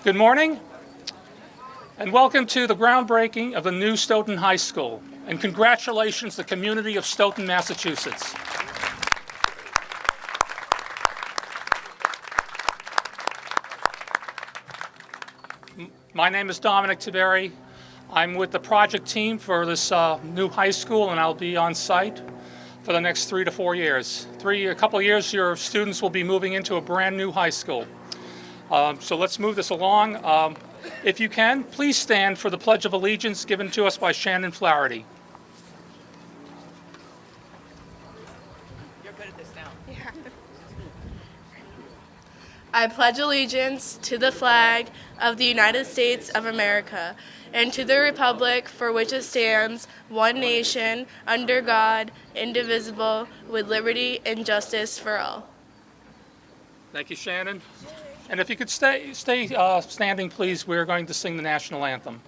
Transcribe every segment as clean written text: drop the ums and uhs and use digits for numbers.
Good morning, and welcome to the groundbreaking of the new Stoughton High School, and congratulations to the community of Stoughton, Massachusetts. My name is Dominic Tiberi. I'm with the project team for this new high school, and I'll be on site for the next 3 to 4 years. A couple of years, your students will be moving into a brand new high school. So let's move this along. If you can, please stand for the Pledge of Allegiance given to us by Shannon Flaherty. You're good at this now. Yeah. I pledge allegiance to the flag of the United States of America and to the republic for which it stands, one nation, under God, indivisible, with liberty and justice for all. Thank you, Shannon. And if you could stay standing, please, we're going to sing the national anthem.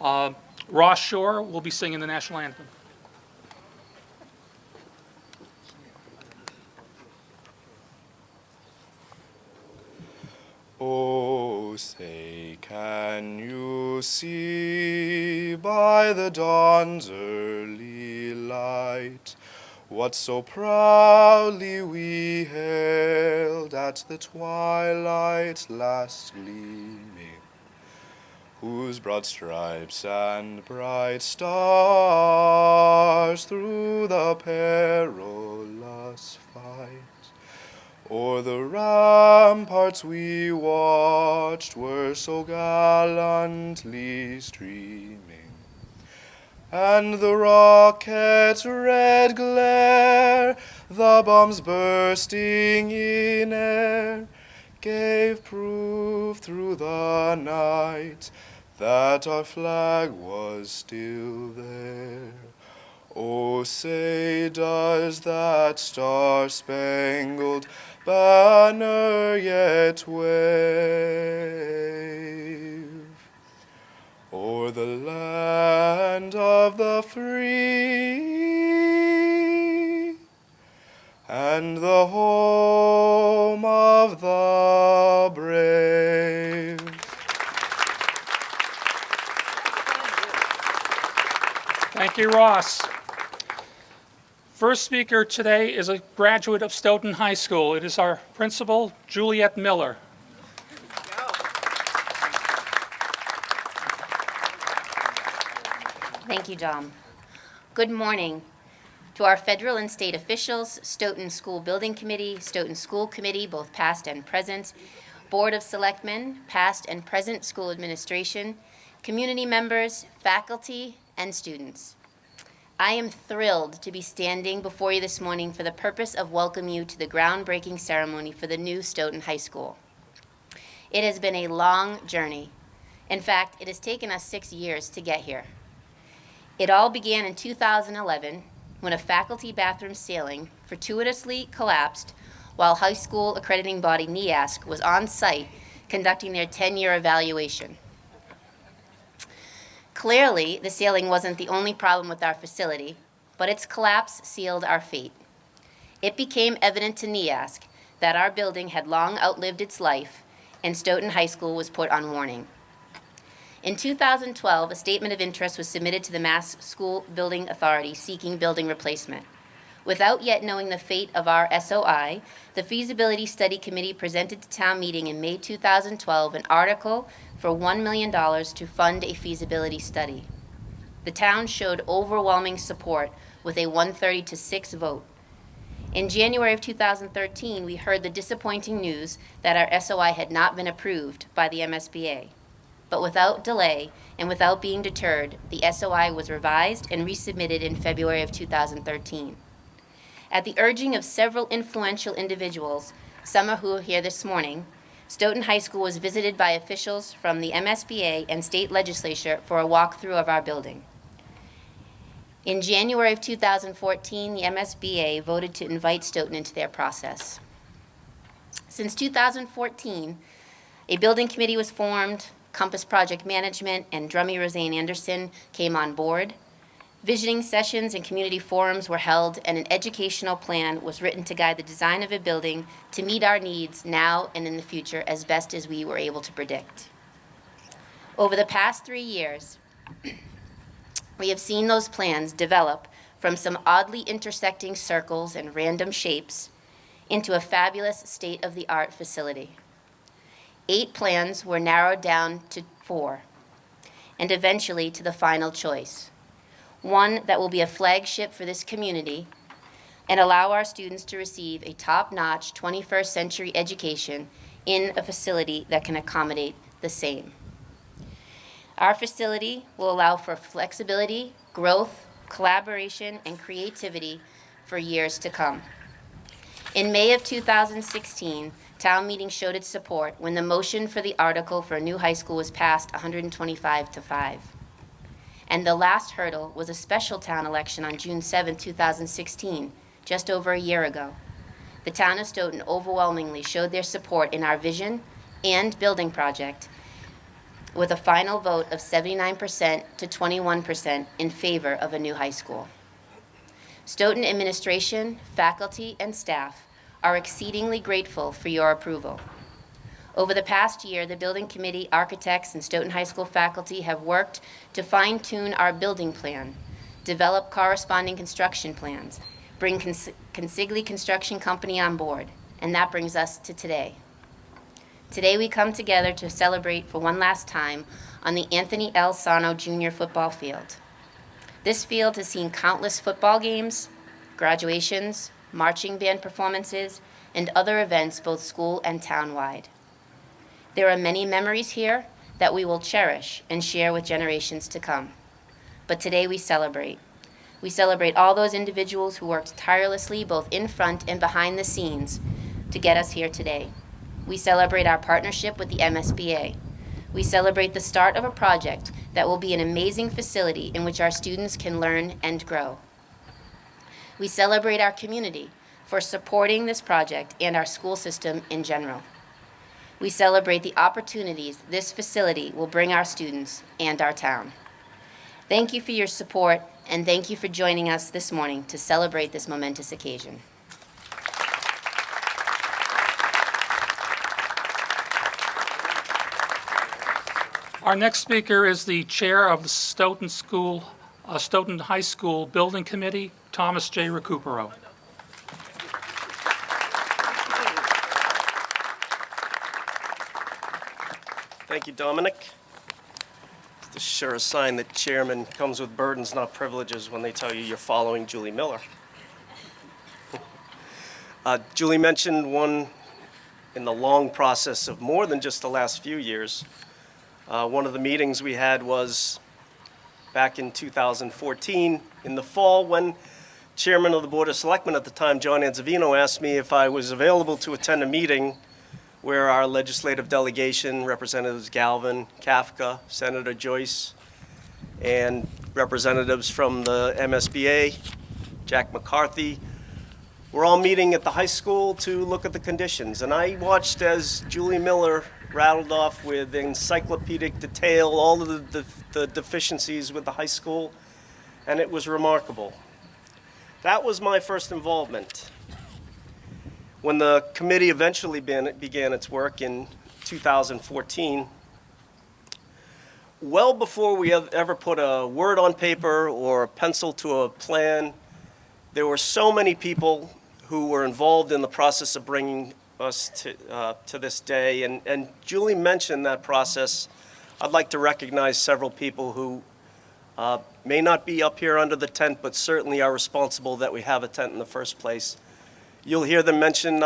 Ross Shore will be singing the national anthem. Oh, say, can you see by the dawn's early light what so proudly we hailed at the twilight's last gleaming, whose broad stripes and bright stars through the perilous fight o'er the ramparts we watched were so gallantly streaming, and the rocket's red glare, the bombs bursting in air, gave proof through the night that our flag was still there. Oh, say, does that star-spangled banner yet wave o'er the land of the free and the home of the brave? Thank you, Ross. First speaker today is a graduate of Stoughton High School. It is our principal, Juliet Miller. Thank you, Dom. Good morning to our federal and state officials, Stoughton School Building Committee, Stoughton School Committee, both past and present, Board of Selectmen, past and present school administration, community members, faculty, and students. I am thrilled to be standing before you this morning for the purpose of welcoming you to the groundbreaking ceremony for the new Stoughton High School. It has been a long journey. In fact, it has taken us 6 years to get here. It all began in 2011 when a faculty bathroom ceiling fortuitously collapsed while high school accrediting body NEASC was on site conducting their 10-year evaluation. Clearly, the ceiling wasn't the only problem with our facility, but its collapse sealed our fate. It became evident to NEASC that our building had long outlived its life, and Stoughton High School was put on warning. In 2012, a statement of interest was submitted to the Mass School Building Authority seeking building replacement. Without yet knowing the fate of our SOI, the Feasibility Study Committee presented to town meeting in May 2012 an article for $1 million to fund a feasibility study. The town showed overwhelming support with a 130-6 vote. In January of 2013, we heard the disappointing news that our SOI had not been approved by the MSBA. But without delay and without being deterred, the SOI was revised and resubmitted in February of 2013. At the urging of several influential individuals, some of who are here this morning, Stoughton High School was visited by officials from the MSBA and state legislature for a walkthrough of our building. In January of 2014, the MSBA voted to invite Stoughton into their process. Since 2014, a building committee was formed, Compass Project Management and Drummy Roseanne Anderson came on board. Visioning sessions and community forums were held, and an educational plan was written to guide the design of a building to meet our needs now and in the future as best as we were able to predict. Over the past 3 years, we have seen those plans develop from some oddly intersecting circles and random shapes into a fabulous state-of-the-art facility. 8 plans were narrowed down to 4, and eventually to the final choice, one that will be a flagship for this community and allow our students to receive a top-notch 21st century education in a facility that can accommodate the same. Our facility will allow for flexibility, growth, collaboration, and creativity for years to come. In May of 2016, town meeting showed its support when the motion for the article for a new high school was passed 125-5. And the last hurdle was a special town election on June 7, 2016, just over a year ago. The town of Stoughton overwhelmingly showed their support in our vision and building project, with a final vote of 79% to 21% in favor of a new high school. Stoughton administration, faculty, and staff are exceedingly grateful for your approval. Over the past year, the building committee, architects, and Stoughton High School faculty have worked to fine-tune our building plan, develop corresponding construction plans, bring Consigli Construction Company on board, and that brings us to today. Today we come together to celebrate for one last time on the Anthony L. Sano Jr. football field. This field has seen countless football games, graduations, marching band performances, and other events both school and town-wide. There are many memories here that we will cherish and share with generations to come. But today we celebrate. We celebrate all those individuals who worked tirelessly both in front and behind the scenes to get us here today. We celebrate our partnership with the MSBA. We celebrate the start of a project that will be an amazing facility in which our students can learn and grow. We celebrate our community for supporting this project and our school system in general. We celebrate the opportunities this facility will bring our students and our town. Thank you for your support, and thank you for joining us this morning to celebrate this momentous occasion. Our next speaker is the chair of the Stoughton High School Building Committee, Thomas J. Recupero. Thank you, Dominic. It's the surest sign that chairman comes with burdens, not privileges, when they tell you you're following Julie Miller. Julie mentioned one in the long process of more than just the last few years. One of the meetings we had was back in 2014 in the fall when Chairman of the Board of Selectmen at the time, John Anzavino, asked me if I was available to attend a meeting where our legislative delegation, Representatives Galvin, Kafka, Senator Joyce, and representatives from the MSBA, Jack McCarthy, were all meeting at the high school to look at the conditions. And I watched as Julie Miller rattled off with encyclopedic detail all of the deficiencies with the high school, and it was remarkable. That was my first involvement. When the committee eventually began its work in 2014, well before we ever put a word on paper or a pencil to a plan, there were so many people who were involved in the process of bringing us to this day. And Julie mentioned that process. I'd like to recognize several people who may not be up here under the tent, but certainly are responsible that we have a tent in the first place. You'll hear them mentioned,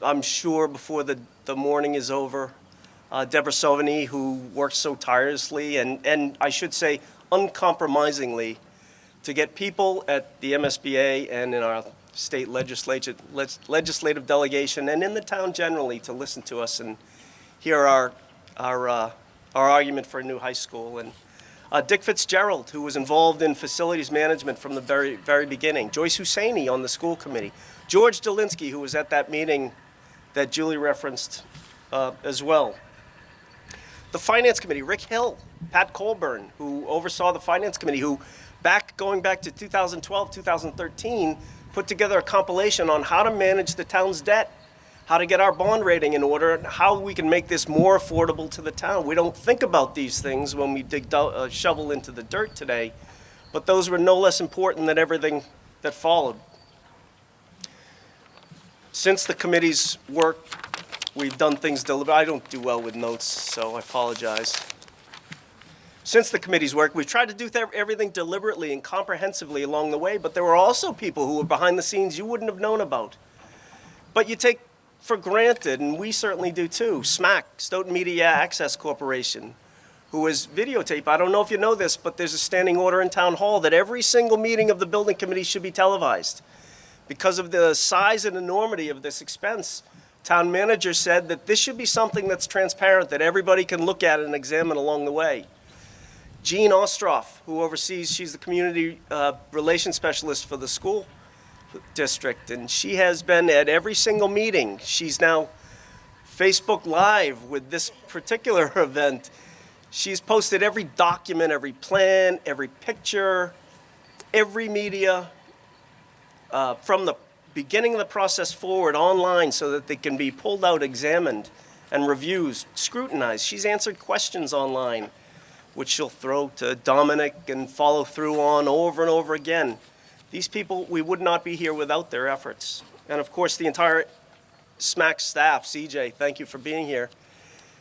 I'm sure, before the morning is over. Deborah Sauvigny, who worked so tirelessly and I should say uncompromisingly to get people at the MSBA and in our state legislative delegation and in the town generally to listen to us and hear our argument for a new high school. And Dick Fitzgerald, who was involved in facilities management from the very beginning. Joyce Husseini on the school committee. George Dolinsky, who was at that meeting that Julie referenced as well. The finance committee, Rick Hill, Pat Colburn, who oversaw the finance committee, who going back to 2012, 2013, put together a compilation on how to manage the town's debt, how to get our bond rating in order, and how we can make this more affordable to the town. We don't think about these things when we dig a shovel into the dirt today, but those were no less important than everything that followed. Since the committee's work, we've done things I don't do well with notes, so I apologize. Since the committee's work, we've tried to do everything deliberately and comprehensively along the way, but there were also people who were behind the scenes you wouldn't have known about. But you take for granted, and we certainly do too, SMAC, Stoughton Media Access Corporation, who is videotaped. I don't know if you know this, but there's a standing order in Town Hall that every single meeting of the building committee should be televised. Because of the size and enormity of this expense, town manager said that this should be something that's transparent, that everybody can look at and examine along the way. Jean Ostroff, who oversees, she's the community relations specialist for the school district, and she has been at every single meeting. She's now Facebook Live with this particular event. She's posted every document, every plan, every picture, every media, from the beginning of the process forward online so that they can be pulled out, examined, and reviewed, scrutinized. She's answered questions online, which she'll throw to Dominic and follow through on over and over again. These people, we would not be here without their efforts. And of course, the entire SMAC staff, CJ, thank you for being here,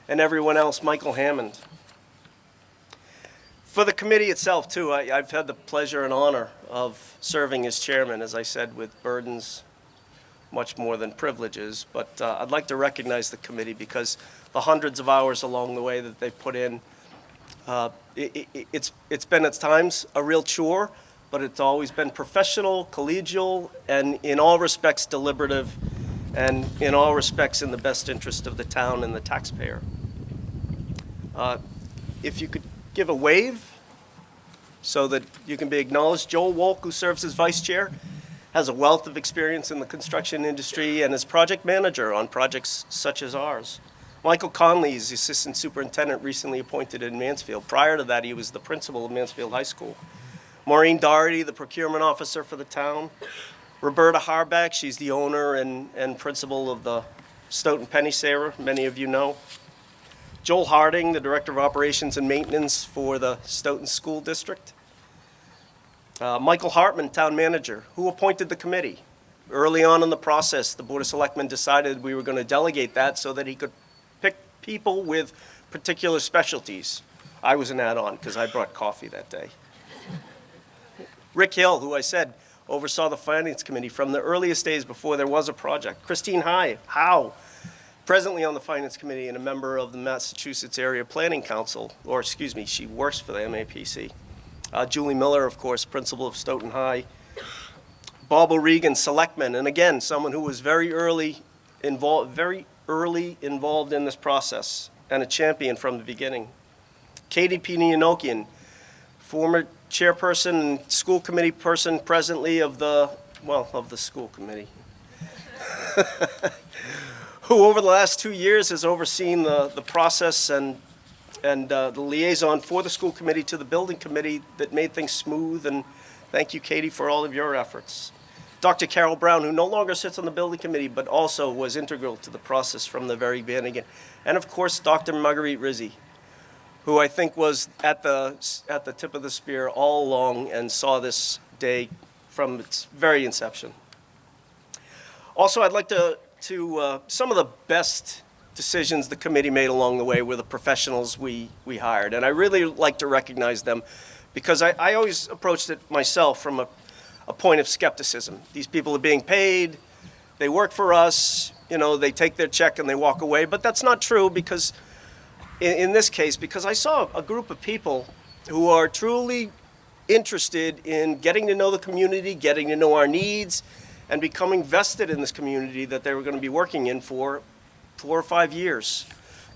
and everyone else, Michael Hammond. For the committee itself, too, I've had the pleasure and honor of serving as chairman, as I said, with burdens much more than privileges. But I'd like to recognize the committee because the hundreds of hours along the way that they put in, it's been at times a real chore, but it's always been professional, collegial, and in all respects deliberative, and in all respects in the best interest of the town and the taxpayer. If you could give a wave so that you can be acknowledged. Joel Wolk, who serves as vice chair, has a wealth of experience in the construction industry and is project manager on projects such as ours. Michael Conley is the assistant superintendent recently appointed in Mansfield. Prior to that, he was the principal of Mansfield High School. Maureen Doherty, the procurement officer for the town. Roberta Harback, she's the owner and principal of the Stoughton Penny Saver, many of you know. Joel Harding, the Director of Operations and Maintenance for the Stoughton School District. Michael Hartman, Town Manager, who appointed the committee. Early on in the process, the Board of Selectmen decided we were going to delegate that so that he could pick people with particular specialties. I was an add-on because I brought coffee that day. Rick Hill, who I said oversaw the Finance Committee from the earliest days before there was a project. Christine Howe, presently on the Finance Committee and a member of the Massachusetts Area Planning Council, or excuse me, she works for the MAPC. Julie Miller, of course, principal of Stoughton High. Bob O'Regan, selectman, and again, someone who was very early involved in this process and a champion from the beginning. Katie Pinianokian, former chairperson and school committee person presently of the school committee. Who over the last 2 years has overseen the process and the liaison for the school committee to the building committee that made things smooth, and thank you, Katie, for all of your efforts. Dr. Carol Brown, who no longer sits on the building committee, but also was integral to the process from the very beginning. And of course, Dr. Marguerite Rizzi, who I think was at the tip of the spear all along and saw this day from its very inception. Also, I'd like to some of the best decisions the committee made along the way were the professionals we hired. And I really like to recognize them because I always approached it myself from a point of skepticism. These people are being paid, they work for us, they take their check and they walk away. But that's not true because in this case, because I saw a group of people who are truly interested in getting to know the community, getting to know our needs, and becoming vested in this community that they were going to be working in for 4 or 5 years.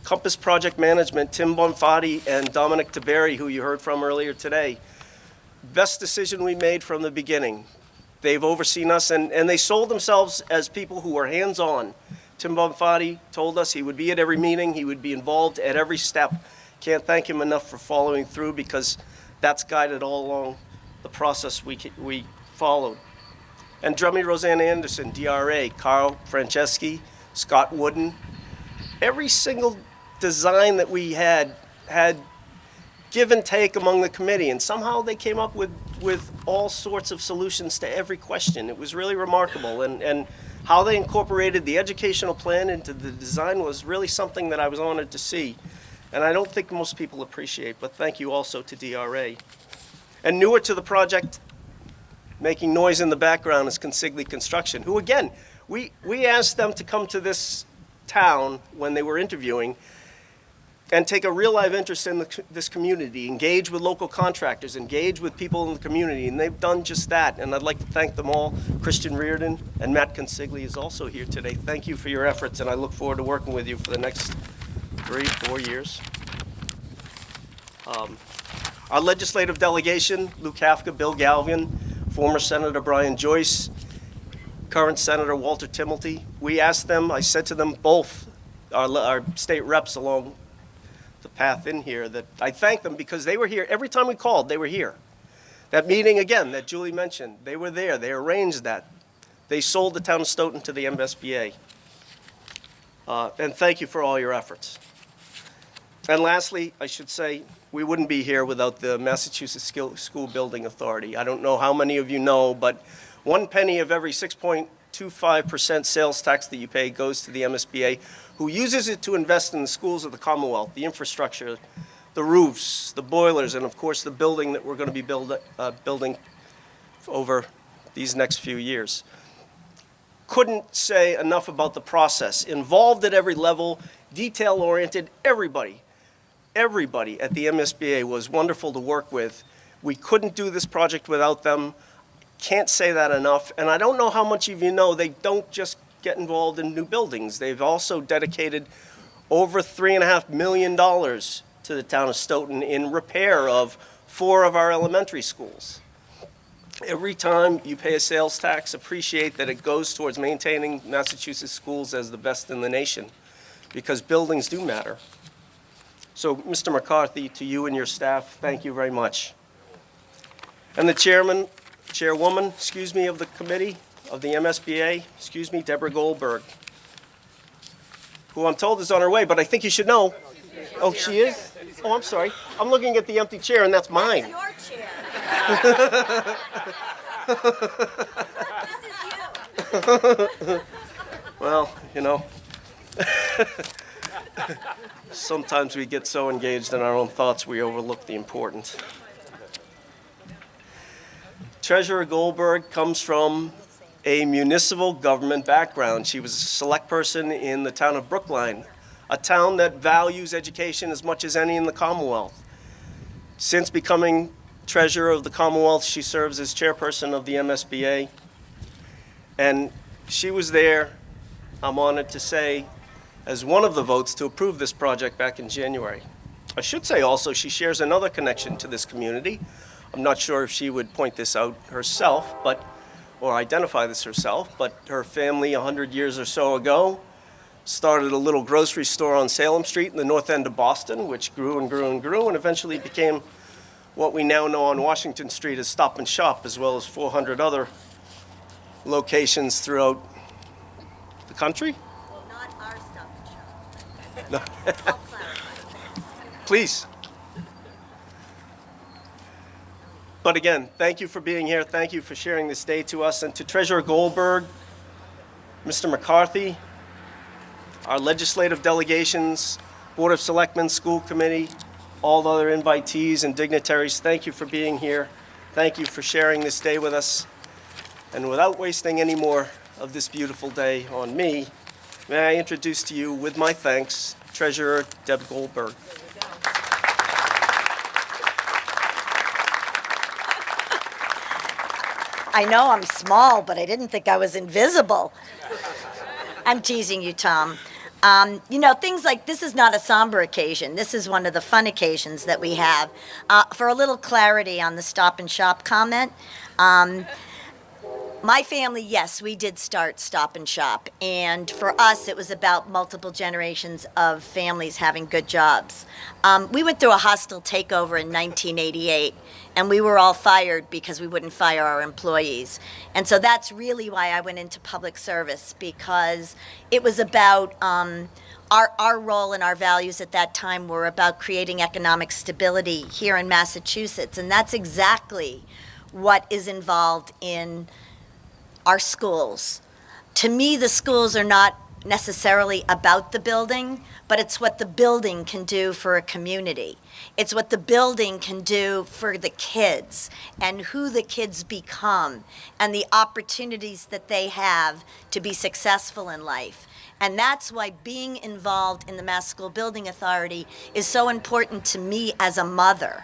Compass Project Management, Tim Bonfatti and Dominic Tiberi, who you heard from earlier today. Best decision we made from the beginning. They've overseen us, and they sold themselves as people who were hands-on. Tim Bonfatti told us he would be at every meeting, he would be involved at every step. Can't thank him enough for following through because that's guided all along the process we followed. And Drummy Roseanne Anderson, DRA, Carl Franceschi, Scott Wooden. Every single design that we had give and take among the committee, and somehow they came up with all sorts of solutions to every question. It was really remarkable, and how they incorporated the educational plan into the design was really something that I was honored to see, and I don't think most people appreciate, but thank you also to DRA. And newer to the project, making noise in the background, is Consigli Construction, who again, we asked them to come to this town when they were interviewing and take a real live interest in this community, engage with local contractors, engage with people in the community, and they've done just that, and I'd like to thank them all. Christian Reardon and Matt Consigli is also here today. Thank you for your efforts, and I look forward to working with you for the next 3-4 years. Our legislative delegation, Lou Kafka, Bill Galvin, former Senator Brian Joyce, current Senator Walter Timilty. We asked them, I said to them both, our state reps along the path in here, that I thank them because they were here. Every time we called, they were here. That meeting, again, that Julie mentioned, they were there. They arranged that. They sold the town of Stoughton to the MSBA. And thank you for all your efforts. And lastly, I should say, we wouldn't be here without the Massachusetts School Building Authority. I don't know how many of you know, but 1 penny of every 6.25% sales tax that you pay goes to the MSBA, who uses it to invest in the schools of the Commonwealth, the infrastructure, the roofs, the boilers, and of course the building that we're going to be building over these next few years. Couldn't say enough about the process. Involved at every level, detail-oriented, everybody at the MSBA was wonderful to work with. We couldn't do this project without them. Can't say that enough. And I don't know how much of you know, they don't just get involved in new buildings. They've also dedicated over $3.5 million to the town of Stoughton in repair of 4 of our elementary schools. Every time you pay a sales tax, appreciate that it goes towards maintaining Massachusetts schools as the best in the nation, because buildings do matter. So, Mr. McCarthy, to you and your staff, thank you very much. And the chairwoman, of the committee of the MSBA, Deborah Goldberg, who I'm told is on her way, but I think you should know. Oh, she is? Oh, I'm sorry. I'm looking at the empty chair, and that's mine. Your chair. This is you. Well, you know, sometimes we get so engaged in our own thoughts we overlook the important. Treasurer Goldberg comes from a municipal government background. She was a select person in the town of Brookline, a town that values education as much as any in the Commonwealth. Since becoming treasurer of the Commonwealth, she serves as chairperson of the MSBA. And she was there, I'm honored to say, as one of the votes to approve this project back in January. I should say also she shares another connection to this community. I'm not sure if she would point this out herself, or identify this herself, but her family 100 years or so ago started a little grocery store on Salem Street in the north end of Boston, which grew and grew and grew, and eventually became what we now know on Washington Street as Stop and Shop, as well as 400 other locations throughout the country. Well, not our Stop and Shop. I'll clarify. Please. But again, thank you for being here. Thank you for sharing this day to us. And to Treasurer Goldberg, Mr. McCarthy, our legislative delegations, Board of Selectmen, School Committee, all the other invitees and dignitaries, thank you for being here. Thank you for sharing this day with us. And without wasting any more of this beautiful day on me, may I introduce to you, with my thanks, Treasurer Deb Goldberg. I know I'm small, but I didn't think I was invisible. I'm teasing you, Tom. You know, things like this is not a somber occasion. This is one of the fun occasions that we have. For a little clarity on the Stop and Shop comment, My family, yes, we did start Stop and Shop. And for us, it was about multiple generations of families having good jobs. We went through a hostile takeover in 1988, and we were all fired because we wouldn't fire our employees. And so that's really why I went into public service, because it was about our role and our values at that time were about creating economic stability here in Massachusetts. And that's exactly what is involved in our schools. To me, the schools are not necessarily about the building, but it's what the building can do for a community. It's what the building can do for the kids and who the kids become and the opportunities that they have to be successful in life. And that's why being involved in the Mass School Building Authority is so important to me as a mother,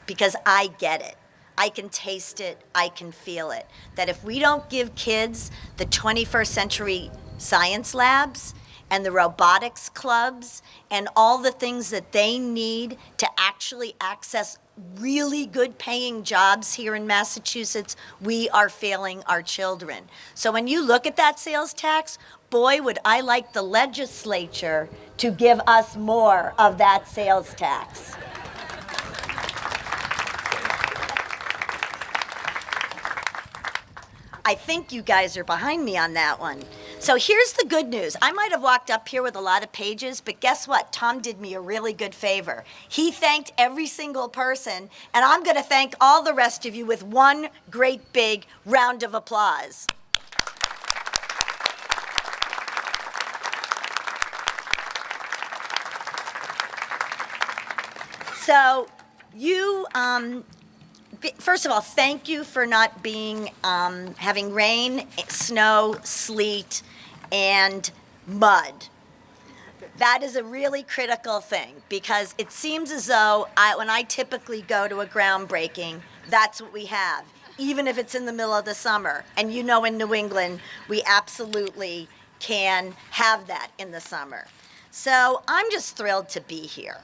because I get it. I can taste it, I can feel it. That if we don't give kids the 21st century science labs and the robotics clubs and all the things that they need to actually access really good paying jobs here in Massachusetts, we are failing our children. So when you look at that sales tax, boy, would I like the legislature to give us more of that sales tax. I think you guys are behind me on that one. So here's the good news. I might have walked up here with a lot of pages, but guess what? Tom did me a really good favor. He thanked every single person, and I'm going to thank all the rest of you with one great big round of applause. So you, first of all, thank you for not being, having rain, snow, sleet, and mud. That is a really critical thing, because it seems as though when I typically go to a groundbreaking, that's what we have, even if it's in the middle of the summer. And you know, in New England, we absolutely can have that in the summer. So I'm just thrilled to be here.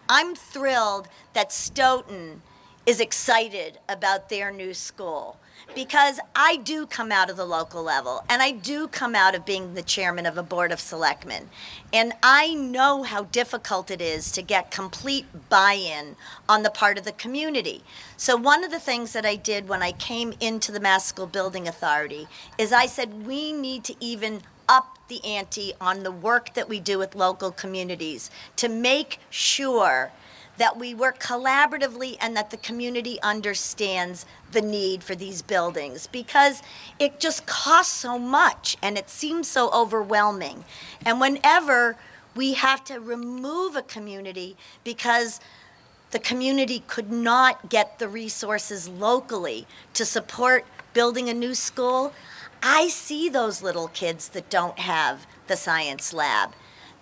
I'm thrilled that Stoughton is excited about their new school, because I do come out of the local level, and I do come out of being the chairman of a board of selectmen, and I know how difficult it is to get complete buy-in on the part of the community. So one of the things that I did when I came into the Mass School Building Authority is I said we need to even up the ante on the work that we do with local communities to make sure that we work collaboratively and that the community understands the need for these buildings, because it just costs so much and it seems so overwhelming. And whenever we have to remove a community because the community could not get the resources locally to support building a new school, I see those little kids that don't have the science lab,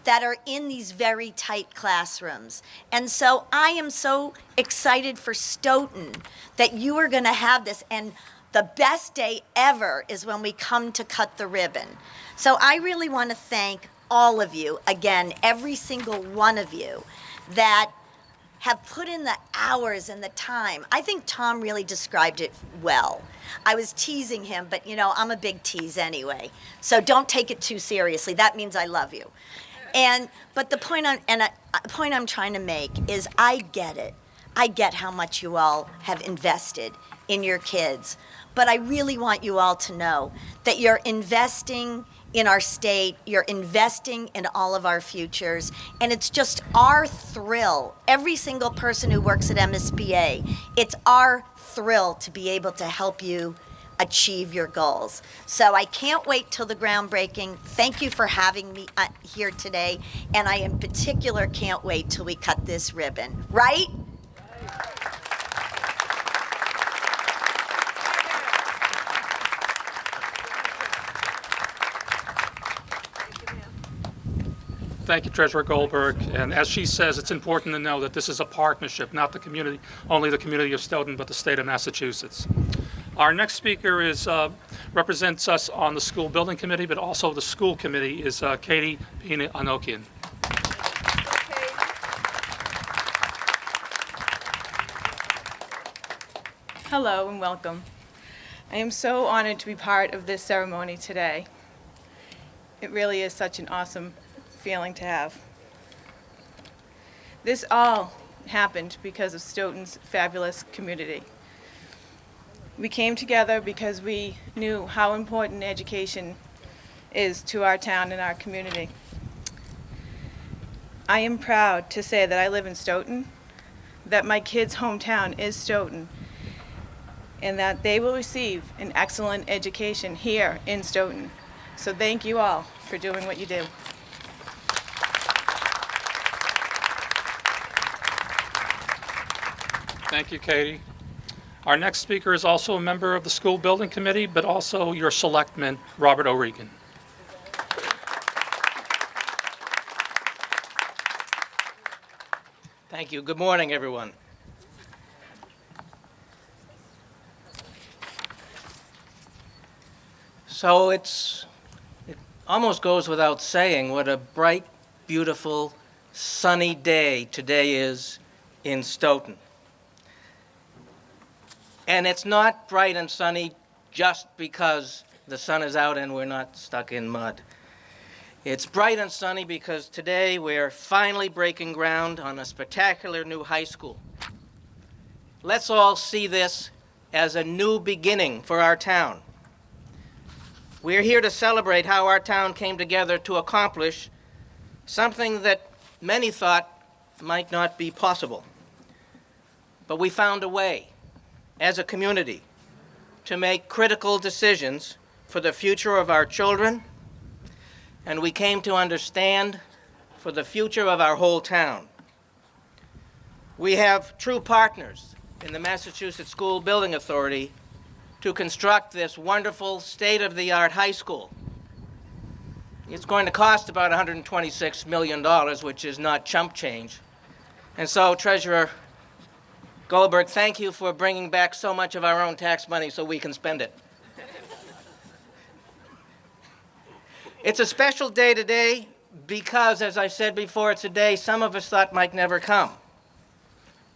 that are in these very tight classrooms. And so I am so excited for Stoughton that you are gonna have this, and the best day ever is when we come to cut the ribbon. So I really wanna thank all of you, again, every single one of you that have put in the hours and the time. I think Tom really described it well. I was teasing him, but you know, I'm a big tease anyway. So don't take it too seriously. That means I love you. But the point I'm trying to make is I get it. I get how much you all have invested in your kids. But I really want you all to know that you're investing in our state, you're investing in all of our futures, and it's just our thrill, every single person who works at MSBA, it's our thrill to be able to help you achieve your goals. So I can't wait till the groundbreaking. Thank you for having me here today, and I in particular can't wait till we cut this ribbon, right? Thank you, Treasurer Goldberg. And as she says, it's important to know that this is a partnership, not the community, only the community of Stoughton, but the state of Massachusetts. Our next speaker represents us on the school building committee, but also the school committee is Katie Pina-Anokian. Hello and welcome. I am so honored to be part of this ceremony today. It really is such an awesome feeling to have. This all happened because of Stoughton's fabulous community. We came together because we knew how important education is to our town and our community. I am proud to say that I live in Stoughton, that my kids' hometown is Stoughton, and that they will receive an excellent education here in Stoughton. So thank you all for doing what you do. Thank you, Katie. Our next speaker is also a member of the school building committee, but also your selectman, Robert O'Regan. Thank you. Good morning, everyone. So it almost goes without saying what a bright, beautiful, sunny day today is in Stoughton. And it's not bright and sunny just because the sun is out and we're not stuck in mud. It's bright and sunny because today we're finally breaking ground on a spectacular new high school. Let's all see this as a new beginning for our town. We're here to celebrate how our town came together to accomplish something that many thought might not be possible. But we found a way, as a community, to make critical decisions for the future of our children, and we came to understand for the future of our whole town. We have true partners in the Massachusetts School Building Authority to construct this wonderful state-of-the-art high school. It's going to cost about $126 million, which is not chump change. And so, Treasurer Goldberg, thank you for bringing back so much of our own tax money so we can spend it. It's a special day today because, as I said before, it's a day some of us thought might never come.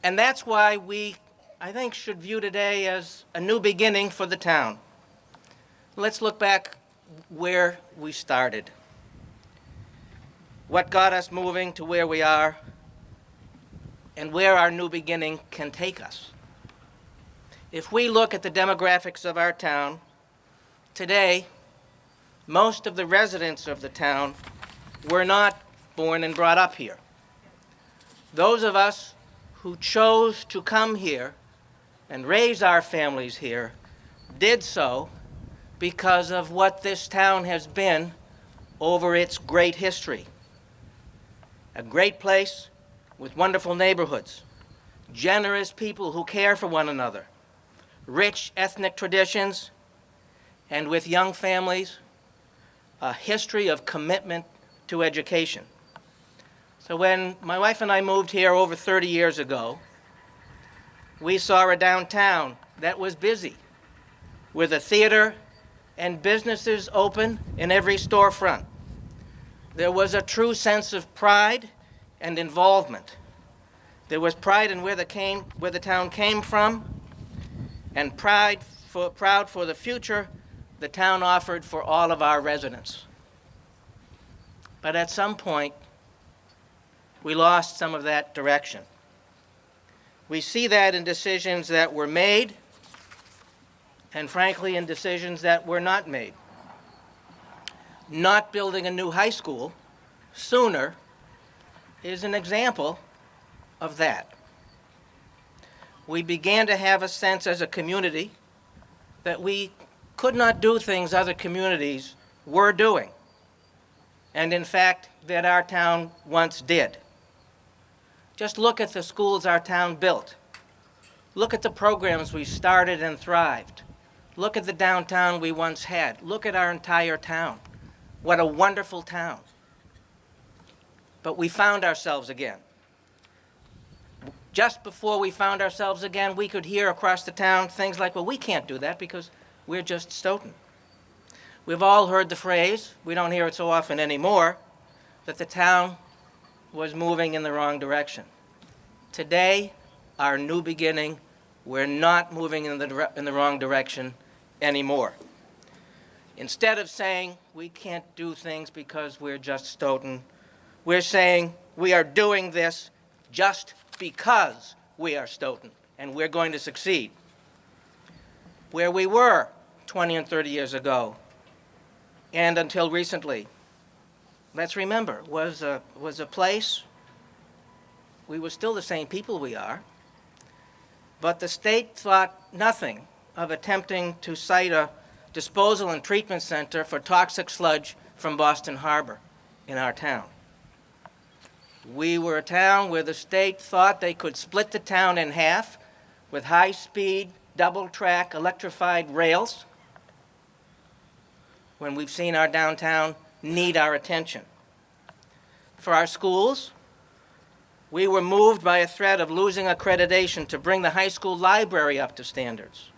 And that's why we, I think, should view today as a new beginning for the town. Let's look back where we started. What got us moving to where we are, and where our new beginning can take us. If we look at the demographics of our town, today, most of the residents of the town were not born and brought up here. Those of us who chose to come here and raise our families here did so because of what this town has been over its great history. A great place with wonderful neighborhoods, generous people who care for one another, rich ethnic traditions, and with young families, a history of commitment to education. So when my wife and I moved here over 30 years ago, we saw a downtown that was busy, with a theater and businesses open in every storefront. There was a true sense of pride and involvement. There was pride in where the town came from, and proud for the future the town offered for all of our residents. But at some point, we lost some of that direction. We see that in decisions that were made, and frankly, in decisions that were not made. Not building a new high school sooner is an example of that. We began to have a sense as a community that we could not do things other communities were doing, and in fact, that our town once did. Just look at the schools our town built. Look at the programs we started and thrived. Look at the downtown we once had. Look at our entire town. What a wonderful town. But we found ourselves again. Just before we found ourselves again, we could hear across the town things like, well, we can't do that because we're just Stoughton. We've all heard the phrase, we don't hear it so often anymore, that the town was moving in the wrong direction. Today, our new beginning, we're not moving in the wrong direction, anymore. Instead of saying we can't do things because we're just Stoughton, we're saying we are doing this just because we are Stoughton, and we're going to succeed. Where we were 20 and 30 years ago, and until recently, let's remember, was a place, we were still the same people we are, but the state thought nothing of attempting to site a disposal and treatment center for toxic sludge from Boston Harbor in our town. We were a town where the state thought they could split the town in half with high-speed, double-track electrified rails, when we've seen our downtown need our attention. For our schools, we were moved by a threat of losing accreditation to bring the high school library up to standards.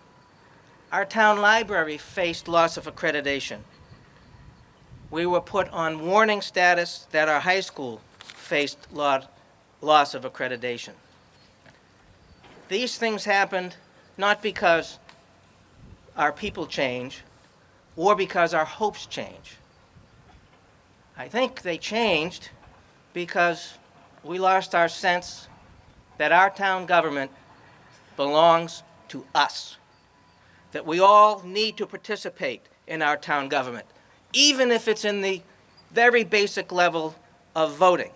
Our town library faced loss of accreditation. We were put on warning status that our high school faced loss of accreditation. These things happened not because our people change or because our hopes change. I think they changed because we lost our sense that our town government belongs to us, that we all need to participate in our town government, even if it's in the very basic level of voting.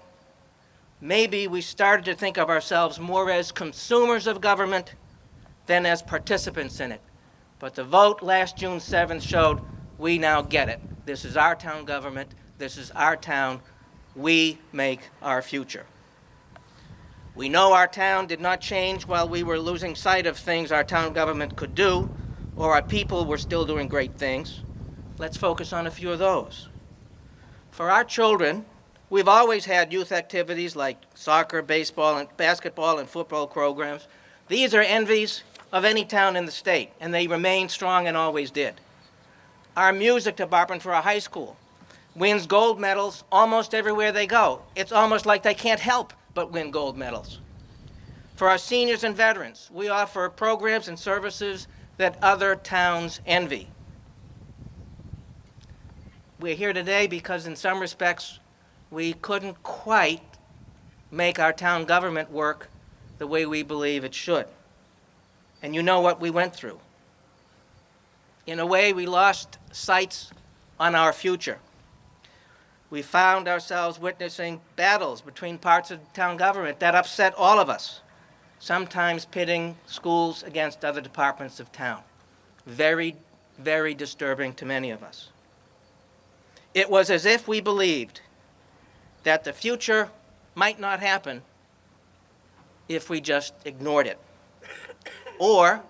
Maybe we started to think of ourselves more as consumers of government than as participants in it. But the vote last June 7th showed we now get it. This is our town government. This is our town. We make our future. We know our town did not change while we were losing sight of things our town government could do, or our people were still doing great things. Let's focus on a few of those. For our children, we've always had youth activities like soccer, baseball, and basketball and football programs. These are envies of any town in the state, and they remain strong and always did. Our music department for our high school wins gold medals almost everywhere they go. It's almost like they can't help but win gold medals. For our seniors and veterans, we offer programs and services that other towns envy. We're here today because in some respects, we couldn't quite make our town government work the way we believe it should. And you know what we went through. In a way, we lost sights on our future. We found ourselves witnessing battles between parts of town government that upset all of us, sometimes pitting schools against other departments of town. Very, very disturbing to many of us. It was as if we believed that the future might not happen if we just ignored it, or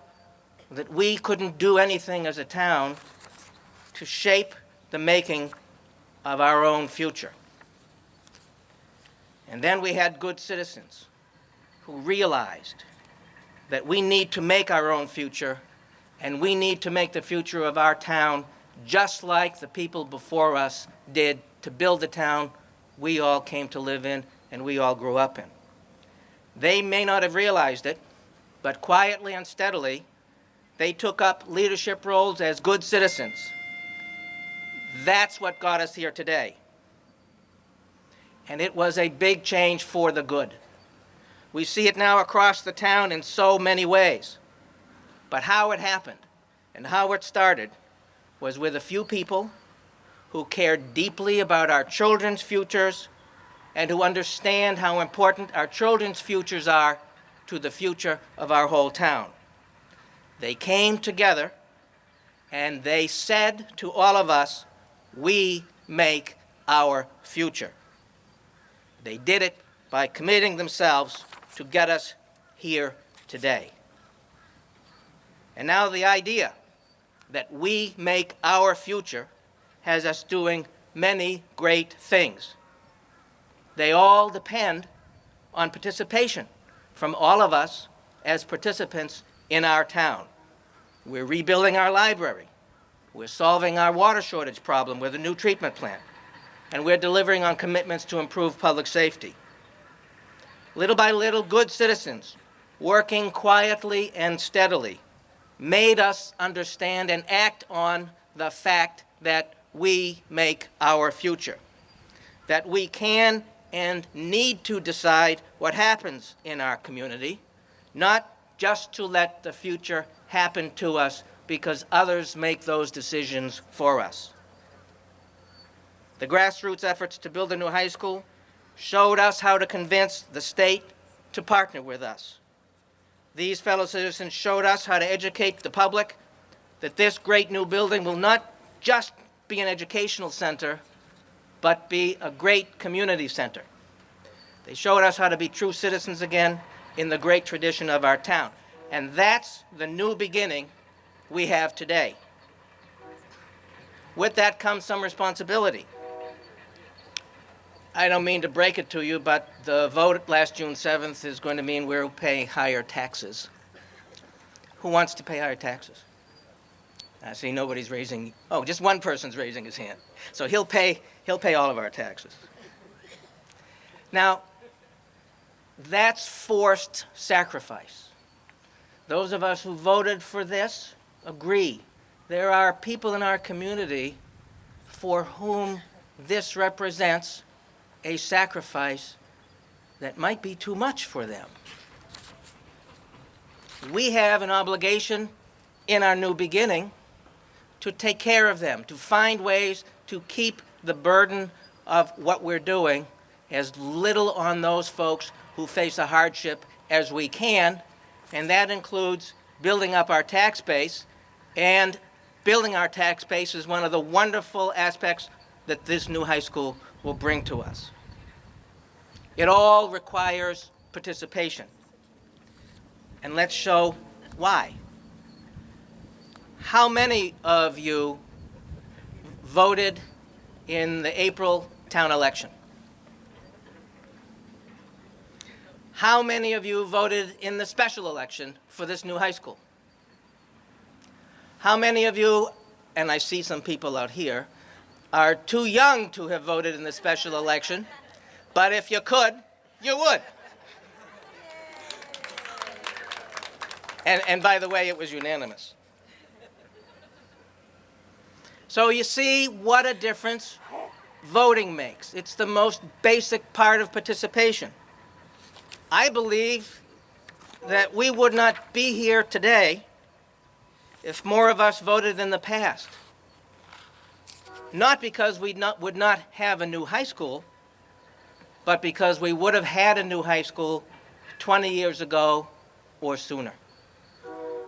that we couldn't do anything as a town to shape the making of our own future. And then we had good citizens who realized that we need to make our own future, and we need to make the future of our town just like the people before us did to build the town we all came to live in and we all grew up in. They may not have realized it, but quietly and steadily, they took up leadership roles as good citizens. That's what got us here today. And it was a big change for the good. We see it now across the town in so many ways. But how it happened and how it started was with a few people who cared deeply about our children's futures and who understand how important our children's futures are to the future of our whole town. They came together and they said to all of us, we make our future. They did it by committing themselves to get us here today. And now the idea that we make our future has us doing many great things. They all depend on participation from all of us as participants in our town. We're rebuilding our library. We're solving our water shortage problem with a new treatment plant. And we're delivering on commitments to improve public safety. Little by little, good citizens, working quietly and steadily, made us understand and act on the fact that we make our future, that we can and need to decide what happens in our community, not just to let the future happen to us because others make those decisions for us. The grassroots efforts to build a new high school showed us how to convince the state to partner with us. These fellow citizens showed us how to educate the public that this great new building will not just be an educational center, but be a great community center. They showed us how to be true citizens again in the great tradition of our town. And that's the new beginning we have today. With that comes some responsibility. I don't mean to break it to you, but the vote last June 7th is going to mean we'll pay higher taxes. Who wants to pay higher taxes? I see nobody's raising, oh, just one person's raising his hand. So he'll pay all of our taxes. Now, that's forced sacrifice. Those of us who voted for this agree. There are people in our community for whom this represents a sacrifice that might be too much for them. We have an obligation in our new beginning to take care of them, to find ways to keep the burden of what we're doing as little on those folks who face a hardship as we can, and that includes building up our tax base, and building our tax base is one of the wonderful aspects that this new high school will bring to us. It all requires participation. And let's show why. How many of you voted in the April town election? How many of you voted in the special election for this new high school? How many of you, and I see some people out here, are too young to have voted in the special election, but if you could, you would? And by the way, it was unanimous. So you see what a difference voting makes. It's the most basic part of participation. I believe that we would not be here today if more of us voted in the past. Not because we would not have a new high school, but because we would have had a new high school 20 years ago or sooner.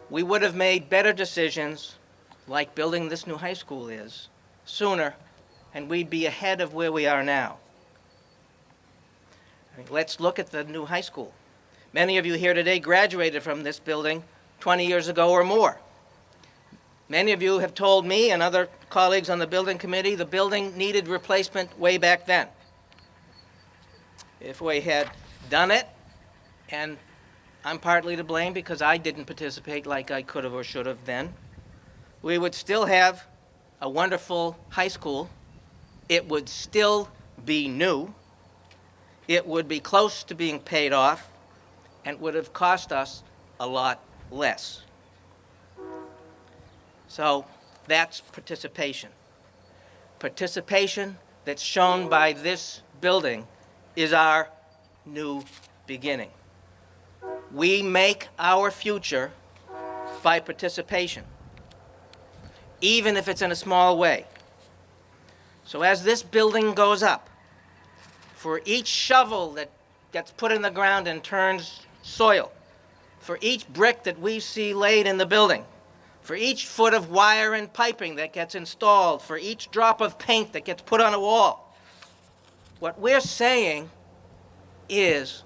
We would have made better decisions, like building this new high school is, sooner, and we'd be ahead of where we are now. Let's look at the new high school. Many of you here today graduated from this building 20 years ago or more. Many of you have told me and other colleagues on the building committee the building needed replacement way back then. If we had done it, and I'm partly to blame because I didn't participate like I could have or should have then, we would still have a wonderful high school. It would still be new. It would be close to being paid off, and would have cost us a lot less. So that's participation. Participation that's shown by this building is our new beginning. We make our future by participation, even if it's in a small way. So as this building goes up, for each shovel that gets put in the ground and turns soil, for each brick that we see laid in the building, for each foot of wire and piping that gets installed, for each drop of paint that gets put on a wall, what we're saying is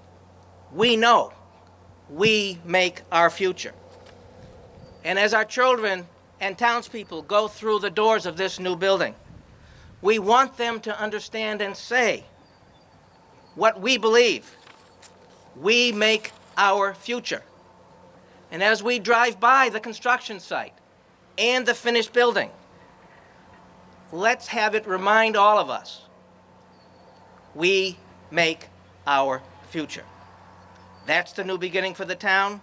we know we make our future. And as our children and townspeople go through the doors of this new building, we want them to understand and say what we believe. We make our future. And as we drive by the construction site and the finished building, let's have it remind all of us, we make our future. That's the new beginning for the town,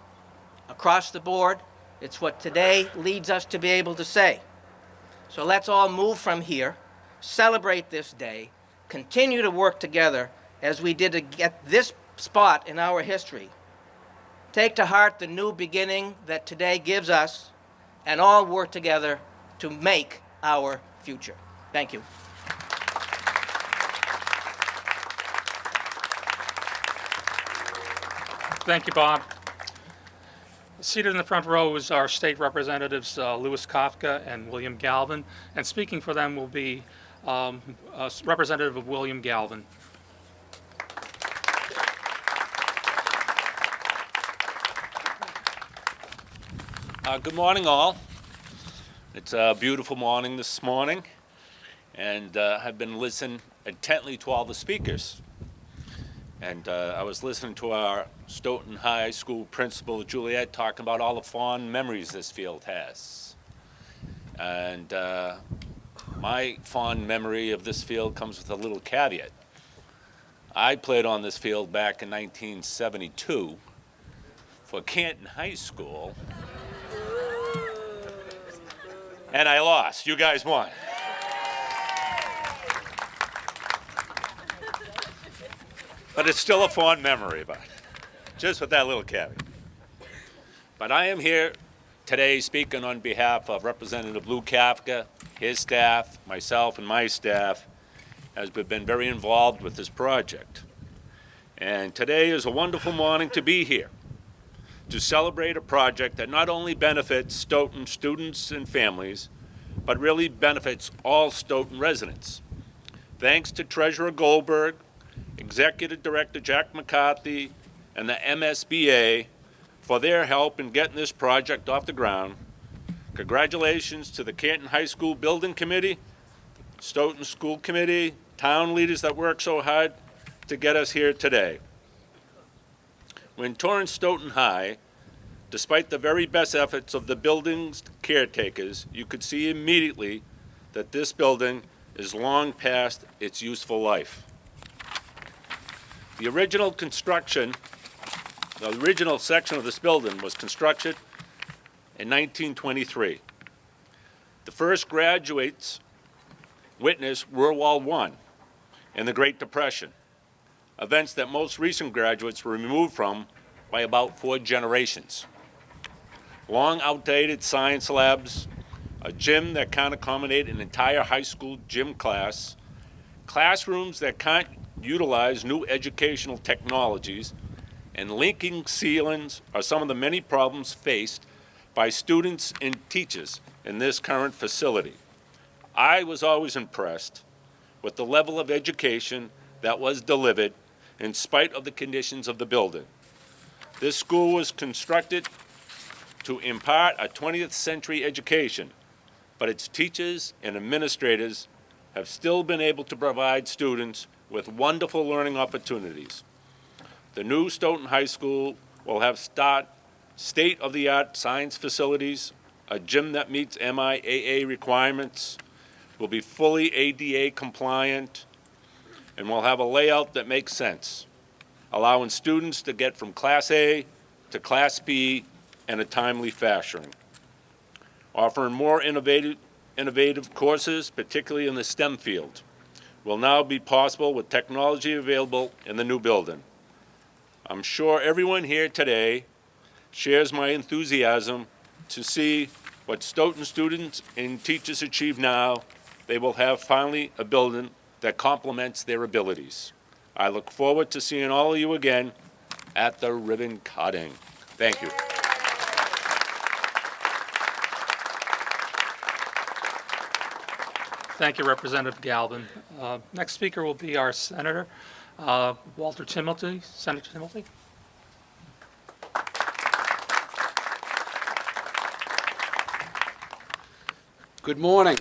across the board, It's what today leads us to be able to say. So let's all move from here, celebrate this day, continue to work together as we did to get this spot in our history. Take to heart the new beginning that today gives us, and all work together to make our future. Thank you. Thank you, Bob. Seated in the front row is our state representatives, Louis Kafka and William Galvin, and speaking for them will be a representative of William Galvin. Good morning, all. It's a beautiful morning this morning, and I've been listening intently to all the speakers. And I was listening to our Stoughton High School principal, Juliet, talking about all the fond memories this field has. And my fond memory of this field comes with a little caveat. I played on this field back in 1972 for Canton High School, and I lost. You guys won. But it's still a fond memory, but just with that little caveat. But I am here today speaking on behalf of Representative Lou Kafka, his staff, myself, and my staff, as we've been very involved with this project. And today is a wonderful morning to be here, to celebrate a project that not only benefits Stoughton students and families, but really benefits all Stoughton residents. Thanks to Treasurer Goldberg, Executive Director Jack McCarthy, and the MSBA for their help in getting this project off the ground. Congratulations to the Canton High School Building Committee, Stoughton School Committee, town leaders that work so hard to get us here today. When touring Stoughton High, despite the very best efforts of the building's caretakers, you could see immediately that this building is long past its useful life. The original section of this building was constructed in 1923. The first graduates witnessed World War I and the Great Depression, events that most recent graduates were removed from by about 4 generations. Long outdated science labs, a gym that can't accommodate an entire high school gym class, classrooms that can't utilize new educational technologies, and leaking ceilings are some of the many problems faced by students and teachers in this current facility. I was always impressed with the level of education that was delivered in spite of the conditions of the building. This school was constructed to impart a 20th century education, but its teachers and administrators have still been able to provide students with wonderful learning opportunities. The new Stoughton High School will have state-of-the-art science facilities, a gym that meets MIAA requirements, will be fully ADA compliant, and will have a layout that makes sense, allowing students to get from Class A to Class B in a timely fashion. Offering more innovative courses, particularly in the STEM field, will now be possible with technology available in the new building. I'm sure everyone here today shares my enthusiasm to see what Stoughton students and teachers achieve now. They will have finally a building that complements their abilities. I look forward to seeing all of you again at the ribbon cutting. Thank you. Thank you, Representative Galvin. Next speaker will be our Senator, Walter Timothy. Senator Timothy. Good morning.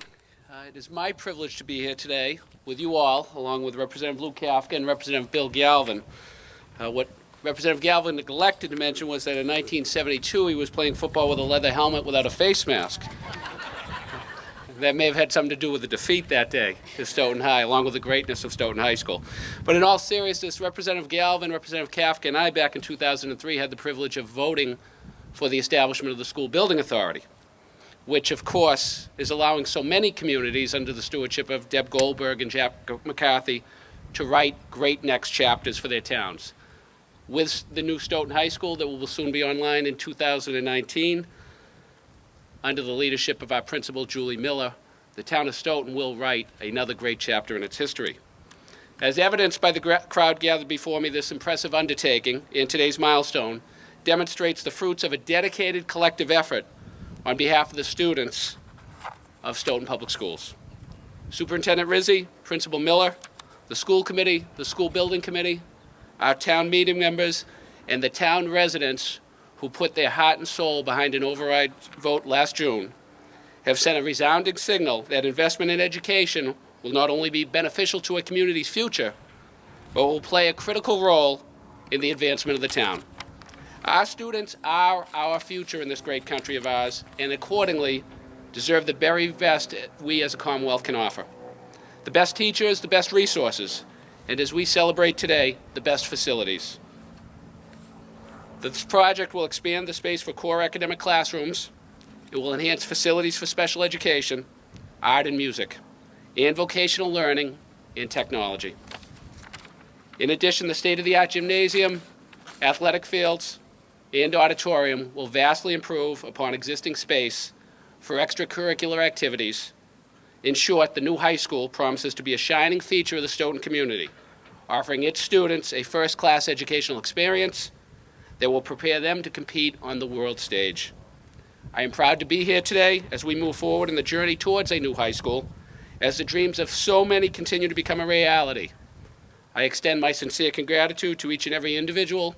It is my privilege to be here today with you all, along with Representative Lou Kafka and Representative Bill Galvin. What Representative Galvin neglected to mention was that in 1972 he was playing football with a leather helmet without a face mask. That may have had something to do with the defeat that day to Stoughton High, along with the greatness of Stoughton High School. But in all seriousness, Representative Galvin, Representative Kafka, and I back in 2003 had the privilege of voting for the establishment of the School Building Authority, which, of course, is allowing so many communities under the stewardship of Deb Goldberg and Jack McCarthy to write great next chapters for their towns. With the new Stoughton High School that will soon be online in 2019, under the leadership of our principal, Julie Miller, the town of Stoughton will write another great chapter in its history. As evidenced by the crowd gathered before me, this impressive undertaking and today's milestone demonstrates the fruits of a dedicated collective effort on behalf of the students of Stoughton Public Schools. Superintendent Rizzi, Principal Miller, the school committee, the school building committee, our town meeting members, and the town residents who put their heart and soul behind an override vote last June have sent a resounding signal that investment in education will not only be beneficial to a community's future, but will play a critical role in the advancement of the town. Our students are our future in this great country of ours, and accordingly deserve the very best we as a Commonwealth can offer. The best teachers, the best resources, and as we celebrate today, the best facilities. This project will expand the space for core academic classrooms. It will enhance facilities for special education, art and music, and vocational learning and technology. In addition, the state-of-the-art gymnasium, athletic fields, and auditorium will vastly improve upon existing space for extracurricular activities. In short, the new high school promises to be a shining feature of the Stoughton community, offering its students a first-class educational experience that will prepare them to compete on the world stage. I am proud to be here today as we move forward in the journey towards a new high school, as the dreams of so many continue to become a reality. I extend my sincere gratitude to each and every individual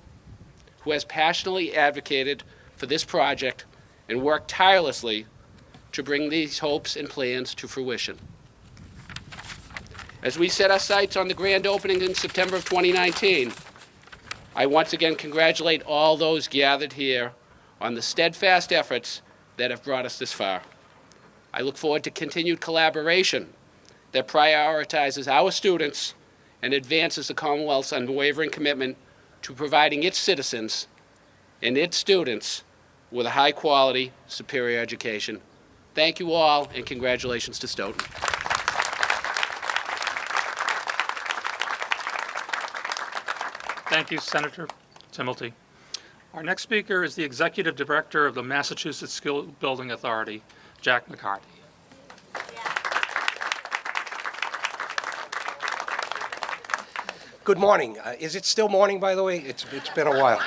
who has passionately advocated for this project and worked tirelessly to bring these hopes and plans to fruition. As we set our sights on the grand opening in September of 2019, I once again congratulate all those gathered here on the steadfast efforts that have brought us this far. I look forward to continued collaboration that prioritizes our students and advances the Commonwealth's unwavering commitment to providing its citizens and its students with a high-quality, superior education. Thank you all, and congratulations to Stoughton. Thank you, Senator Timilty. Our next speaker is the Executive Director of the Massachusetts School Building Authority, Jack McCarthy. Good morning. Is it still morning, by the way? It's been a while.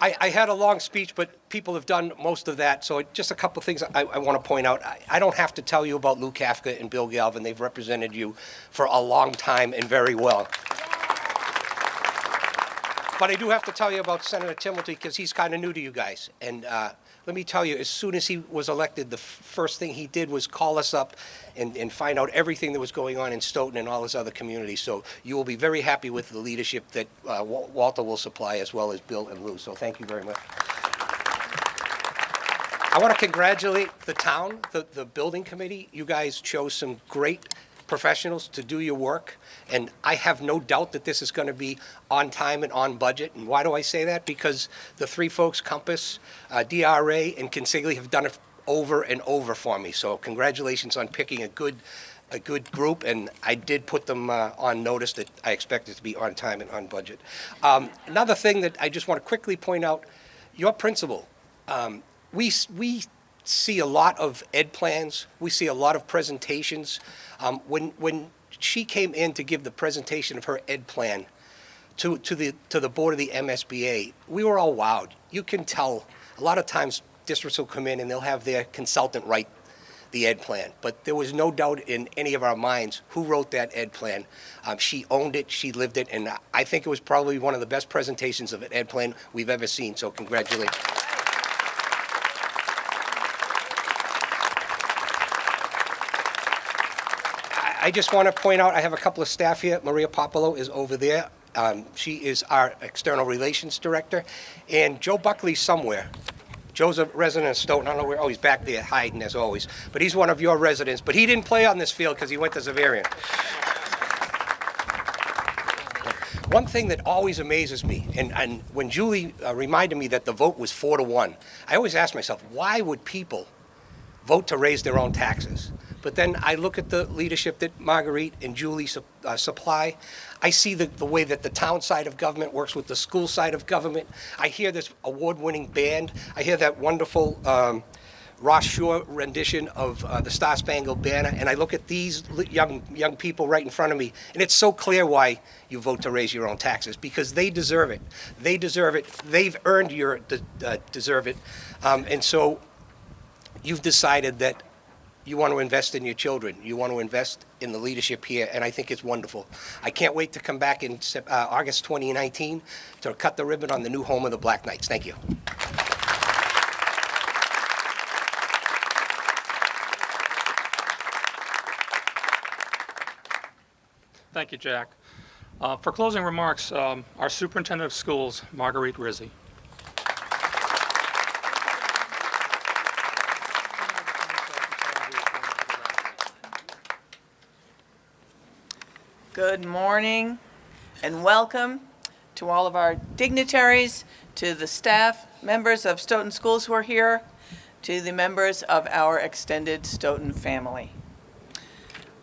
I had a long speech, but people have done most of that, so just a couple things I want to point out. I don't have to tell you about Lou Kafka and Bill Galvin. They've represented you for a long time and very well. But I do have to tell you about Senator Timilty because he's kind of new to you guys. And let me tell you, as soon as he was elected, the first thing he did was call us up and find out everything that was going on in Stoughton and all his other communities. So you will be very happy with the leadership that Walter will supply, as well as Bill and Lou. So thank you very much. I want to congratulate the town, the building committee. You guys chose some great professionals to do your work, and I have no doubt that this is going to be on time and on budget. And why do I say that? Because the three folks, Compass, DRA, and Consigli, have done it over and over for me. So congratulations on picking a good group, and I did put them on notice that I expect it to be on time and on budget. Another thing that I just want to quickly point out, your principal, we see a lot of ed plans. We see a lot of presentations. When she came in to give the presentation of her ed plan to the board of the MSBA, we were all wowed. You can tell a lot of times districts will come in and they'll have their consultant write the ed plan, but there was no doubt in any of our minds who wrote that ed plan. She owned it, she lived it, and I think it was probably one of the best presentations of an ed plan we've ever seen, so congratulations. I just want to point out, I have a couple of staff here. Maria Popolo is over there. She is our External Relations Director. And Joe Buckley's somewhere. Joe's a resident of Stoughton. I don't know where. Oh, he's back there hiding as always. But he's one of your residents. But he didn't play on this field because he went to Xaverian. One thing that always amazes me, and when Julie reminded me that the vote was 4-1, I always ask myself, why would people vote to raise their own taxes? But then I look at the leadership that Marguerite and Julie supply. I see the way that the town side of government works with the school side of government. I hear this award-winning band. I hear that wonderful Ross Shore rendition of the Star Spangled Banner, and I look at these young people right in front of me, and it's so clear why you vote to raise your own taxes, because they deserve it. They deserve it. They've earned your deserve it, and so you've decided that you want to invest in your children. You want to invest in the leadership here, and I think it's wonderful. I can't wait to come back in August 2019 to cut the ribbon on the new home of the Black Knights. Thank you. Thank you, Jack. For closing remarks, our Superintendent of Schools, Marguerite Rizzi. Good morning and welcome to all of our dignitaries, to the staff, members of Stoughton Schools who are here, to the members of our extended Stoughton family.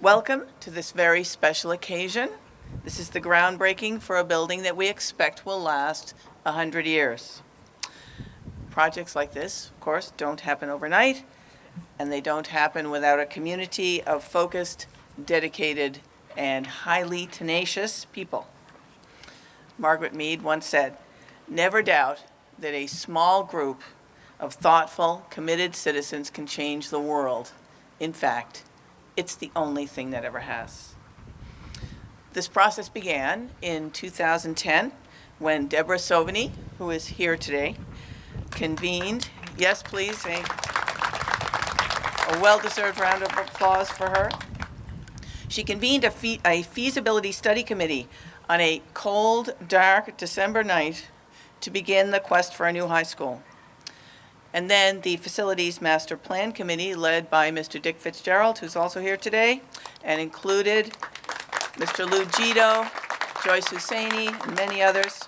Welcome to this very special occasion. This is the groundbreaking for a building that we expect will last 100 years. Projects like this, of course, don't happen overnight, and they don't happen without a community of focused, dedicated, and highly tenacious people. Margaret Mead once said, "Never doubt that a small group of thoughtful, committed citizens can change the world. In fact, it's the only thing that ever has." This process began in 2010 when Deborah Sovany, who is here today, convened, yes please, a well-deserved round of applause for her. She convened a feasibility study committee on a cold, dark December night to begin the quest for a new high school. And then the Facilities Master Plan Committee, led by Mr. Dick Fitzgerald, who's also here today, and included Mr. Lou Gito, Joyce Husseini, and many others.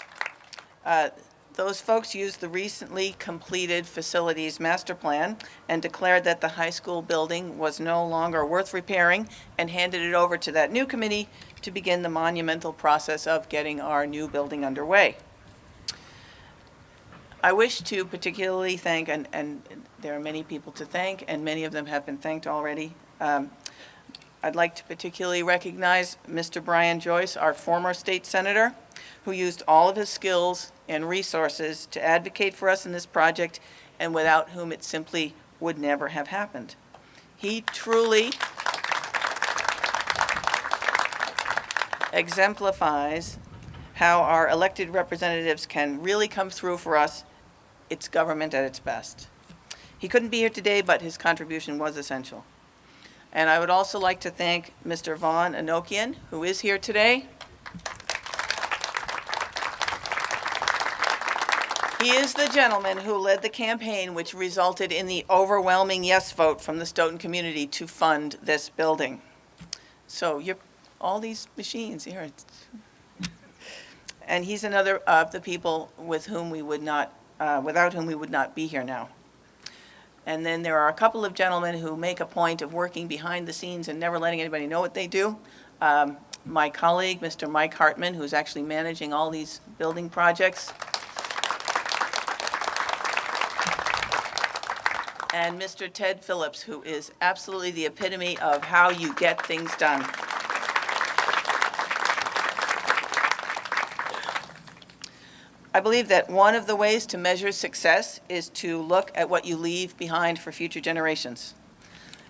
Those folks used the recently completed Facilities Master Plan and declared that the high school building was no longer worth repairing and handed it over to that new committee to begin the monumental process of getting our new building underway. I wish to particularly thank, and there are many people to thank, and many of them have been thanked already. I'd like to particularly recognize Mr. Brian Joyce, our former state senator, who used all of his skills and resources to advocate for us in this project, and without whom it simply would never have happened. He truly exemplifies how our elected representatives can really come through for us. It's government at its best. He couldn't be here today, but his contribution was essential. And I would also like to thank Mr. Vaughn Anokian, who is here today. He is the gentleman who led the campaign which resulted in the overwhelming yes vote from the Stoughton community to fund this building. So all these machines here. And he's another of the people with whom we would not, without whom we would not be here now. And then there are a couple of gentlemen who make a point of working behind the scenes and never letting anybody know what they do. My colleague, Mr. Mike Hartman, who's actually managing all these building projects. And Mr. Ted Phillips, who is absolutely the epitome of how you get things done. I believe that one of the ways to measure success is to look at what you leave behind for future generations.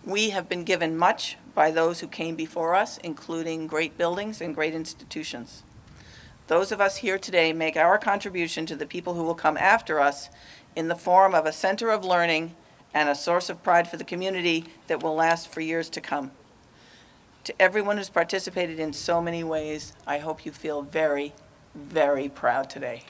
We have been given much by those who came before us, including great buildings and great institutions. Those of us here today make our contribution to the people who will come after us in the form of a center of learning and a source of pride for the community that will last for years to come. To everyone who's participated in so many ways, I hope you feel very, very proud today.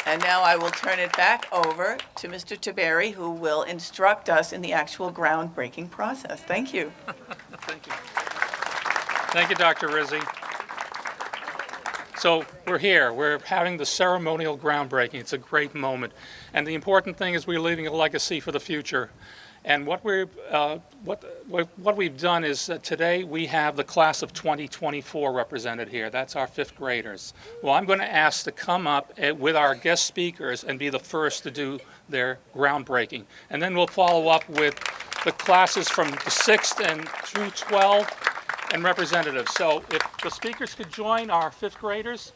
And now I will turn it back over to Mr. Tiberi, who will instruct us in the actual groundbreaking process. Thank you. Thank you. Thank you, Dr. Rizzi. So we're here. We're having the ceremonial groundbreaking. It's a great moment. And the important thing is we're leaving a legacy for the future. And what we've done is that today we have the class of 2024 represented here. That's our fifth graders. Well, I'm going to ask to come up with our guest speakers and be the first to do their groundbreaking. And then we'll follow up with the classes from the 6th and through 12 and representatives. So if the speakers could join our fifth graders.